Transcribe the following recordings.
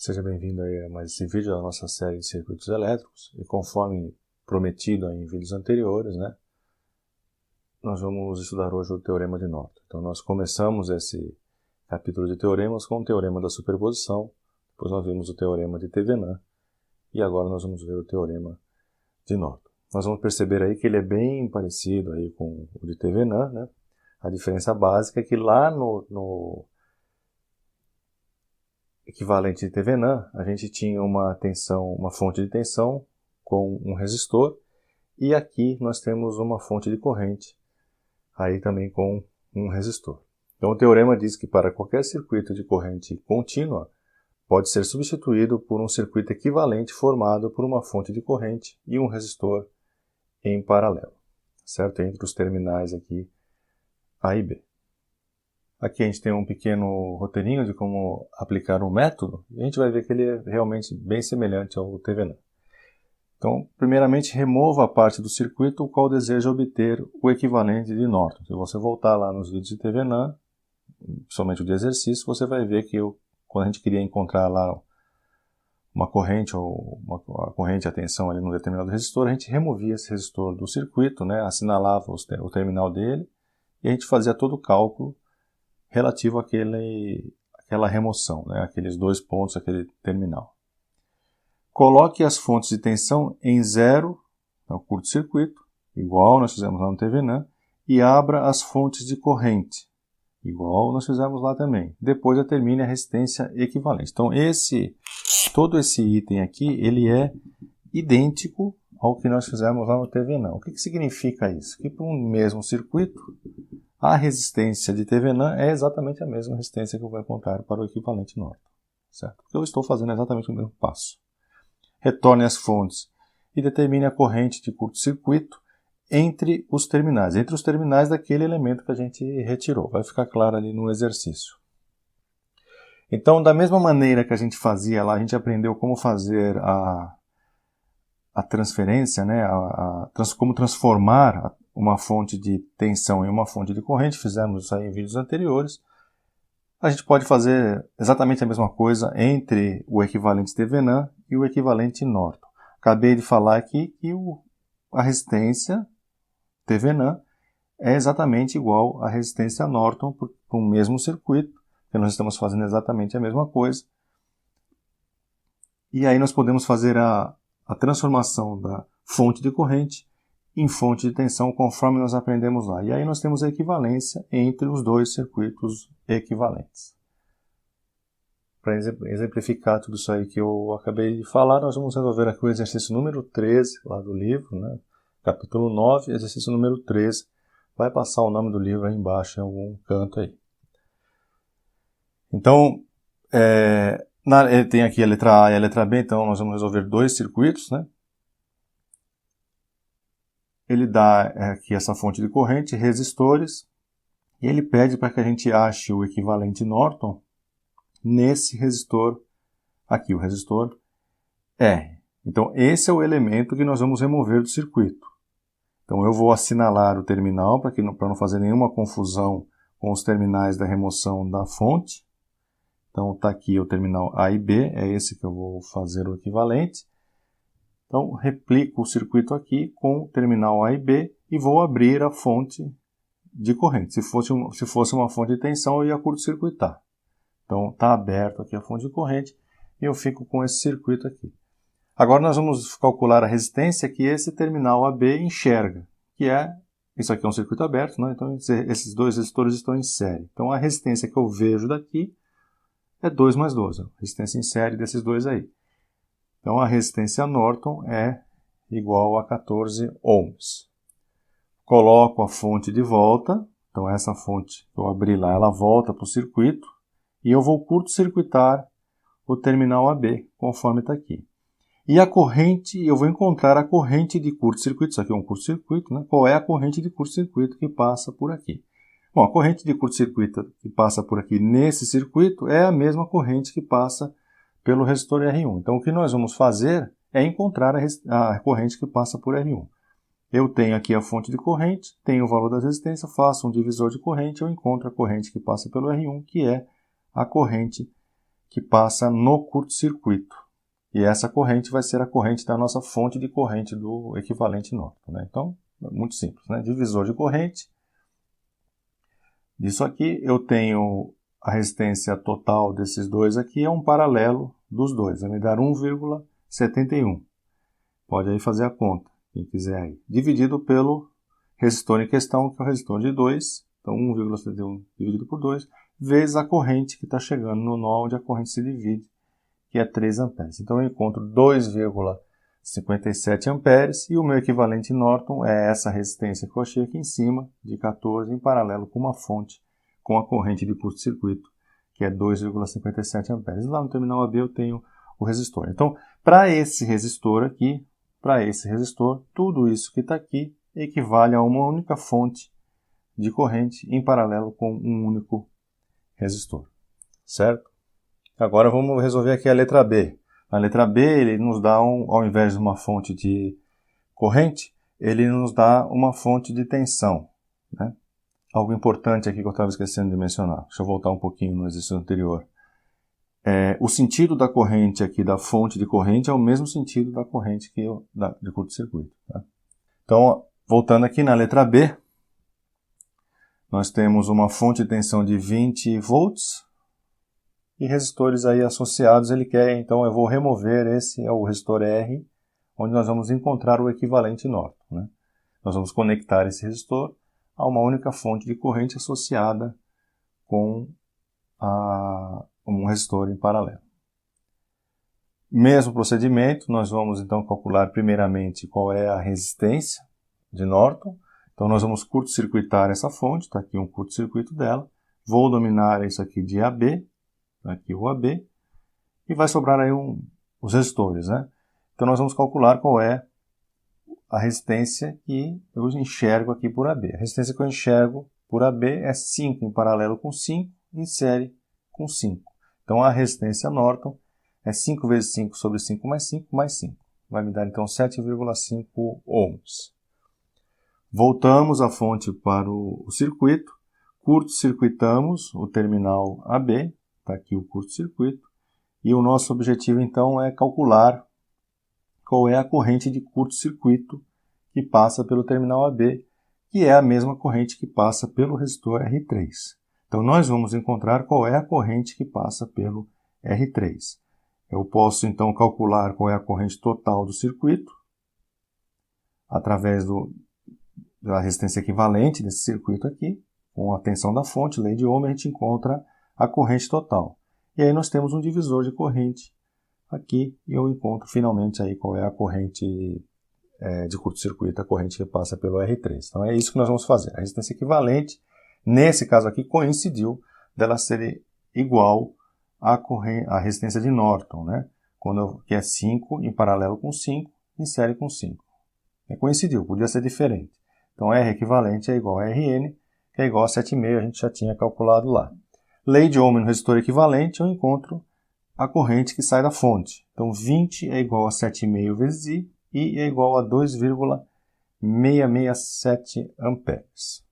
Seja bem-vindo aí a mais esse vídeo da nossa série de circuitos elétricos. E conforme prometido aí em vídeos anteriores, nós vamos estudar hoje o Teorema de Norton. Então nós começamos esse capítulo de teoremas com o Teorema da Superposição, depois nós vimos o Teorema de Thevenin e agora nós vamos ver o Teorema de Norton. Nós vamos perceber aí que ele é bem parecido aí com o de Thevenin, né? A diferença básica é que lá no equivalente de Thevenin, a gente tinha uma fonte de tensão com um resistor, e aqui nós temos uma fonte de corrente, aí também com um resistor. Então o teorema diz que para qualquer circuito de corrente contínua, pode ser substituído por um circuito equivalente formado por uma fonte de corrente e um resistor em paralelo, certo? Entre os terminais aqui A e B. Aqui a gente tem um pequeno roteirinho de como aplicar um método, e a gente vai ver que ele é realmente bem semelhante ao Thevenin. Então, primeiramente, remova a parte do circuito o qual deseja obter o equivalente de Norton. Se você voltar lá nos vídeos de Thevenin, principalmente o de exercício, você vai ver que quando a gente queria encontrar lá uma corrente ou uma corrente a tensão ali num determinado resistor, a gente removia esse resistor do circuito, assinalava o terminal dele, e a gente fazia todo o cálculo relativo àquela remoção, aqueles dois pontos, aquele terminal. Coloque as fontes de tensão em zero, no curto-circuito, igual nós fizemos lá no Thevenin, e abra as fontes de corrente, igual nós fizemos lá também. Depois determine a resistência equivalente. Então todo esse item aqui, ele é idêntico ao que nós fizemos lá no Thevenin. O que significa isso? Que para um mesmo circuito, a resistência de Thevenin é exatamente a mesma resistência que eu vou encontrar para o equivalente Norton, certo? Porque eu estou fazendo exatamente o mesmo passo. Retorne as fontes e determine a corrente de curto-circuito entre os terminais daquele elemento que a gente retirou. Vai ficar claro ali no exercício. Então, da mesma maneira que a gente fazia lá, a gente aprendeu como fazer a transferência, como transformar uma fonte de tensão em uma fonte de corrente, fizemos isso aí em vídeos anteriores. A gente pode fazer exatamente a mesma coisa entre o equivalente Thevenin e o equivalente Norton. Acabei de falar aqui que a resistência Thevenin é exatamente igual à resistência Norton para o mesmo circuito, porque nós estamos fazendo exatamente a mesma coisa. E aí nós podemos fazer a transformação da fonte de corrente em fonte de tensão, conforme nós aprendemos lá. E aí nós temos a equivalência entre os dois circuitos equivalentes. Para exemplificar tudo isso aí que eu acabei de falar, nós vamos resolver aqui o exercício número 13, lá do livro, capítulo 9, exercício número 13. Vai passar o nome do livro aí embaixo, em algum canto aí. Então, tem aqui a letra A e a letra B, então nós vamos resolver dois circuitos, Ele dá aqui essa fonte de corrente, resistores, e ele pede para que a gente ache o equivalente Norton nesse resistor aqui, o resistor R. Então, esse é o elemento que nós vamos remover do circuito. Então, eu vou assinalar o terminal para não fazer nenhuma confusão com os terminais da remoção da fonte. Então, está aqui o terminal A e B, é esse que eu vou fazer o equivalente. Então, replico o circuito aqui com o terminal A e B e vou abrir a fonte de corrente. Se fosse uma fonte de tensão, eu ia curto-circuitar. Então, está aberto aqui a fonte de corrente e eu fico com esse circuito aqui. Agora, nós vamos calcular a resistência que esse terminal AB enxerga, isso aqui é um circuito aberto, Então, esses dois resistores estão em série. Então, a resistência que eu vejo daqui é 2 mais 12, a resistência em série desses dois aí. Então, a resistência Norton é igual a 14 ohms. Coloco a fonte de volta. Então, essa fonte que eu abri lá, ela volta para o circuito. E eu vou curto-circuitar o terminal AB, conforme está aqui. E a corrente, eu vou encontrar a corrente de curto-circuito. Isso aqui é um curto-circuito, Qual é a corrente de curto-circuito que passa por aqui? Bom, a corrente de curto-circuito que passa por aqui nesse circuito é a mesma corrente que passa pelo resistor R1. Então, o que nós vamos fazer é encontrar a corrente que passa por R1. Eu tenho aqui a fonte de corrente, tenho o valor da resistência, faço um divisor de corrente, eu encontro a corrente que passa pelo R1, que é a corrente que passa no curto-circuito. E essa corrente vai ser a corrente da nossa fonte de corrente do equivalente Norton, né? Então, é muito simples, né? Divisor de corrente. Disso aqui, eu tenho a resistência total desses dois aqui, é um paralelo dos dois. Vai me dar 1,71. Pode aí fazer a conta, quem quiser aí. Dividido pelo resistor em questão, que é o resistor de 2. Então, 1,71 dividido por 2, vezes a corrente que está chegando no nó onde a corrente se divide, que é 3 amperes. Então, eu encontro 2,57 amperes e o meu equivalente Norton é essa resistência que eu achei aqui em cima, de 14, em paralelo com uma fonte com a corrente de curto-circuito, que é 2,57 amperes. Lá no terminal AB eu tenho o resistor. Então, para esse resistor aqui, tudo isso que está aqui equivale a uma única fonte de corrente em paralelo com um único resistor, certo? Agora vamos resolver aqui a letra B. Na letra B, ele nos dá, ao invés de uma fonte de corrente, ele nos dá uma fonte de tensão, né? Algo importante aqui que eu estava esquecendo de mencionar. Deixa eu voltar um pouquinho no exercício anterior. O sentido da corrente aqui, da fonte de corrente, é o mesmo sentido da corrente de curto-circuito, tá? Então, voltando aqui na letra B, nós temos uma fonte de tensão de 20 volts e resistores aí associados. Ele quer, então eu vou remover esse, é o resistor R, onde nós vamos encontrar o equivalente Norton, né? Nós vamos conectar esse resistor a uma única fonte de corrente associada com um resistor em paralelo. Mesmo procedimento, nós vamos então calcular primeiramente qual é a resistência de Norton. Então nós vamos curto-circuitar essa fonte, está aqui um curto-circuito dela. Vou dominar isso aqui de AB, aqui o AB, e vai sobrar aí os resistores, né? Então nós vamos calcular qual é a resistência que eu enxergo aqui por AB. A resistência que eu enxergo por AB é 5 em paralelo com 5, em série com 5. Então a resistência Norton é 5 vezes 5 sobre 5 mais 5 mais 5. Vai me dar então 7,5 ohms. Voltamos a fonte para o circuito, curto-circuitamos o terminal AB, está aqui o curto-circuito, e o nosso objetivo então é calcular qual é a corrente de curto-circuito que passa pelo terminal AB, que é a mesma corrente que passa pelo resistor R3. Então nós vamos encontrar qual é a corrente que passa pelo R3. Eu posso então calcular qual é a corrente total do circuito, através da resistência equivalente desse circuito aqui, com a tensão da fonte, lei de Ohm, a gente encontra a corrente total. E aí nós temos um divisor de corrente aqui, e eu encontro finalmente aí qual é a corrente de curto-circuito, a corrente que passa pelo R3. Então é isso que nós vamos fazer. A resistência equivalente, nesse caso aqui, coincidiu dela ser igual à resistência de Norton, né? Que é 5 em paralelo com 5, em série com 5. Coincidiu, podia ser diferente. Então R equivalente é igual a Rn, que é igual a 7,5, a gente já tinha calculado lá. Lei de Ohm no resistor equivalente, eu encontro a corrente que sai da fonte. Então 20 é igual a 7,5 vezes I é igual a 2,667 amperes.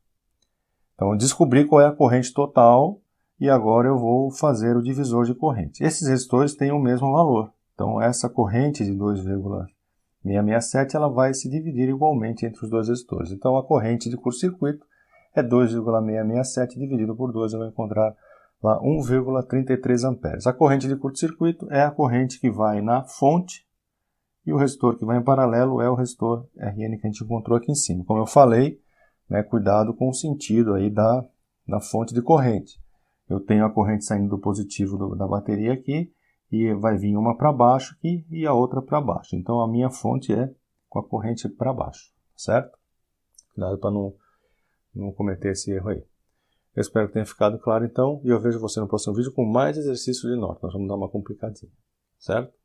Então eu descobri qual é a corrente total e agora eu vou fazer o divisor de corrente. Esses resistores têm o mesmo valor. Então essa corrente de 2,667 ela vai se dividir igualmente entre os dois resistores. Então a corrente de curto-circuito é 2,667 dividido por 2, eu vou encontrar lá 1,33 amperes. A corrente de curto-circuito é a corrente que vai na fonte e o resistor que vai em paralelo é o resistor Rn que a gente encontrou aqui em cima. Como eu falei, né, cuidado com o sentido aí da fonte de corrente. Eu tenho a corrente saindo do positivo da bateria aqui e vai vir uma para baixo aqui e a outra para baixo. Então a minha fonte é com a corrente para baixo, certo? Cuidado para não cometer esse erro aí. Eu espero que tenha ficado claro então, e eu vejo você no próximo vídeo com mais exercícios de Norton. Nós vamos dar uma complicadinha, certo?